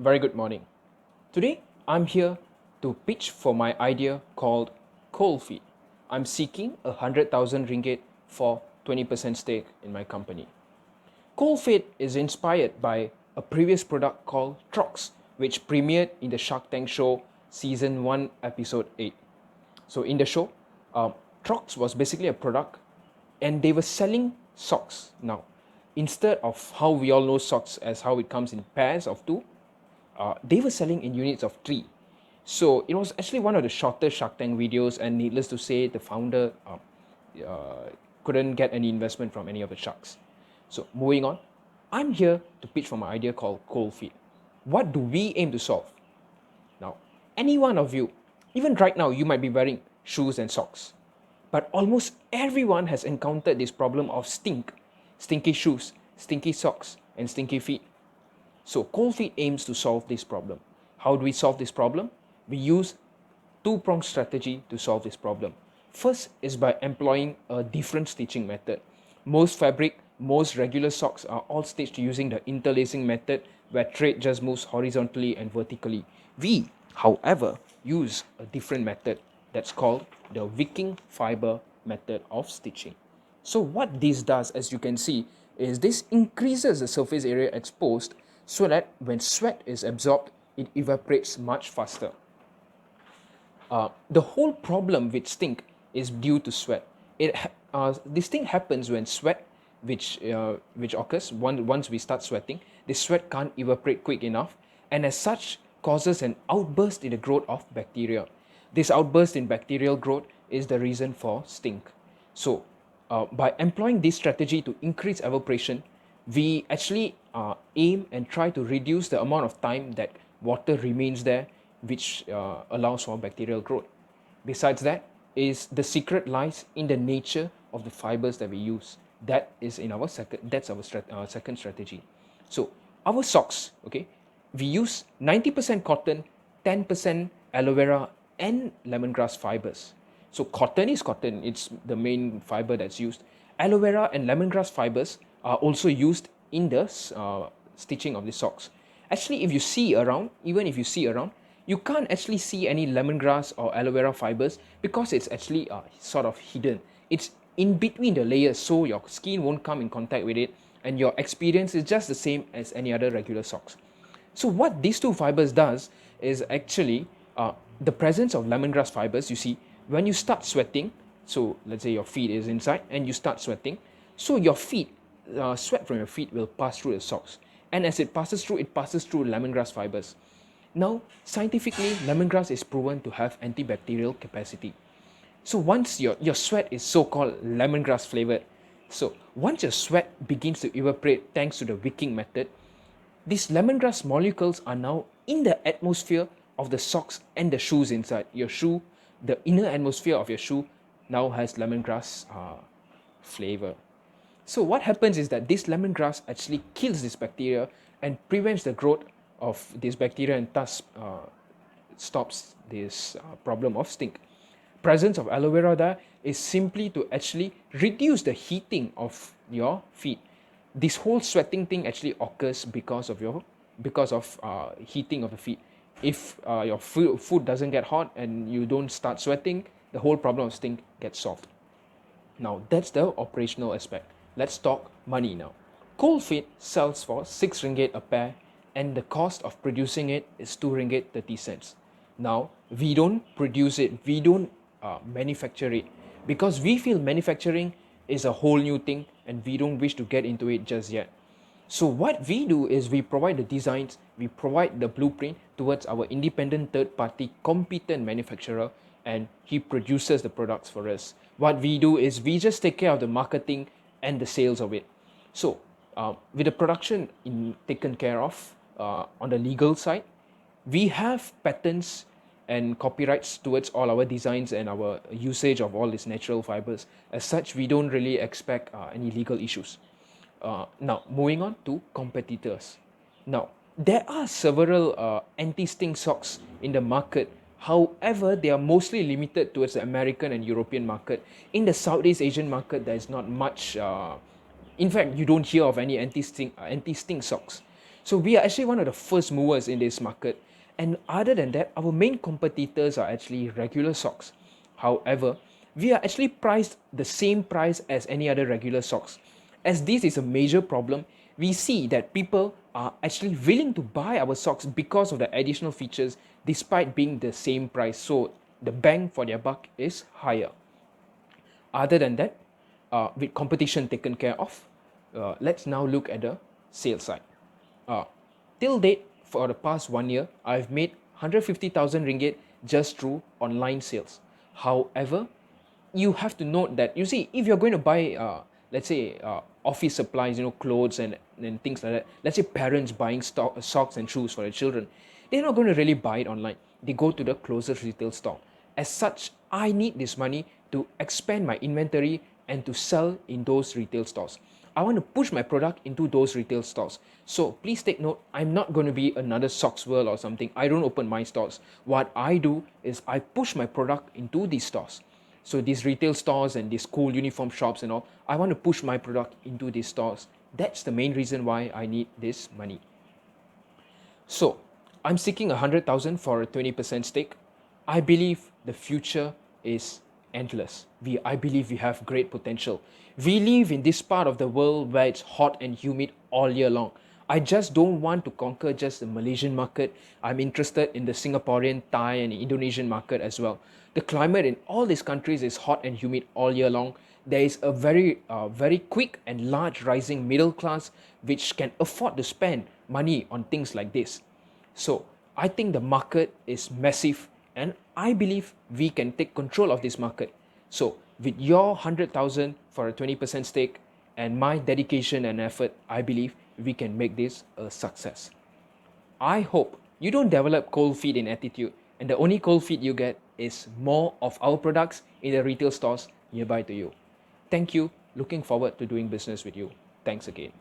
Very good morning. Today, I'm here to pitch for my idea called ColdFeet. I'm seeking 100,000 ringgit for 20% stake in my company. ColdFeet is inspired by a previous product called Throx, which premiered in the Shark Tank show Season 1, Episode 8. So, in the show, Throx was basically a product and they were selling socks. Now, instead of how we all know socks as how it comes in pairs of two, they were selling in units of three. So it was actually one of the shortest Shark Tank videos, and needless to say, the founder couldn't get any investment from any of the sharks. So moving on, I'm here to pitch for my idea called ColdFeet. What do we aim to solve? Now, any one of you, even right now, you might be wearing shoes and socks, but almost everyone has encountered this problem of stinky shoes, stinky socks, and stinky feet. So ColdFeet aims to solve this problem. How do we solve this problem? We use two-pronged strategy to solve this problem. First is by employing a different stitching method. Most regular socks are all stitched using the interlacing method where thread just moves horizontally and vertically. We, however, use a different method that's called the wicking fiber method of stitching. So what this does, as you can see, is this increases the surface area exposed so that when sweat is absorbed, it evaporates much faster. The whole problem with stink is due to sweat. This thing happens when sweat, which occurs once we start sweating, the sweat can't evaporate quick enough, and as such causes an outburst in the growth of bacteria. This outburst in bacterial growth is the reason for stink. So, by employing this strategy to increase evaporation, we actually aim and try to reduce the amount of time that water remains there, which allows for bacterial growth. Besides that, is the secret lies in the nature of the fibers that we use. That is in our second strategy. So our socks, okay, we use 90% cotton, 10% aloe vera, and lemongrass fibers. So cotton is cotton, it's the main fiber that's used. Aloe vera and lemongrass fibers are also used in the stitching of the socks. Actually, if you see around, even if you see around, you can't actually see any lemongrass or aloe vera fibers because it's actually sort of hidden. It's in between the layers, so your skin won't come in contact with it, and your experience is just the same as any other regular socks. So what these two fibers does is actually the presence of lemongrass fibers. You see, when you start sweating, so let's say your feet is inside and you start sweating, so your feet, sweat from your feet will pass through the socks, and as it passes through lemongrass fibers. Now, scientifically, lemongrass is proven to have antibacterial capacity. So once your sweat is so-called lemongrass flavored, so once your sweat begins to evaporate thanks to the wicking method, these lemongrass molecules are now in the atmosphere of the socks and the shoes inside. Your shoe, the inner atmosphere of your shoe now has lemongrass flavor. So what happens is that this lemongrass actually kills this bacteria and prevents the growth of this bacteria, and thus stops this problem of stink. Presence of aloe vera there is simply to actually reduce the heating of your feet. This whole sweating thing actually occurs because of heating of the feet. If your food doesn't get hot and you don't start sweating, the whole problem of stink gets solved. Now that's the operational aspect. Let's talk money now. ColdFeet sells for 6 ringgit a pair, and the cost of producing it is 2 ringgit 30 cents. Now, we don't produce it, we don't manufacture it, because we feel manufacturing is a whole new thing and we don't wish to get into it just yet. So what we do is we provide the designs, we provide the blueprint towards our independent third-party competent manufacturer, and he produces the products for us. What we do is we just take care of the marketing and the sales of it. So with the production taken care of on the legal side, we have patents and copyrights towards all our designs and our usage of all these natural fibers. As such, we don't really expect any legal issues. Now, moving on to competitors. Now, there are several anti-stink socks in the market. However, they are mostly limited towards the American and European market. In the Southeast Asian market, there is not much. In fact, you don't hear of any anti-stink socks. So we are actually one of the first movers in this market. And other than that, our main competitors are actually regular socks. However, we are actually priced the same price as any other regular socks. As this is a major problem, we see that people are actually willing to buy our socks because of the additional features despite being the same price. So the bang for their buck is higher. Other than that, with competition taken care of, let's now look at the sales side. Uh, till date, for the past 1 year, I've made 150,000 ringgit just through online sales. However, you have to note that, you see, if you're going to buy, let's say, office supplies, clothes and things like that, let's say parents buying socks and shoes for their children, they're not going to really buy it online. They go to the closest retail store. As such, I need this money to expand my inventory and to sell in those retail stores. I want to push my product into those retail stores. So please take note, I'm not going to be another Socks World or something. I don't open my stores. What I do is I push my product into these stores. So these retail stores and these school uniform shops and all, I want to push my product into these stores. That's the main reason why I need this money. So I'm seeking 100,000 for a 20% stake. I believe the future is endless. I believe we have great potential. We live in this part of the world where it's hot and humid all year long. I just don't want to conquer just the Malaysian market. I'm interested in the Singaporean, Thai, and Indonesian market as well. The climate in all these countries is hot and humid all year long. There is a very quick and large rising middle class which can afford to spend money on things like this. So I think the market is massive and I believe we can take control of this market. So with your 100,000 for a 20% stake and my dedication and effort, I believe we can make this a success. I hope you don't develop ColdFeet in attitude and the only ColdFeet you get is more of our products in the retail stores nearby to you. Thank you. Looking forward to doing business with you. Thanks again.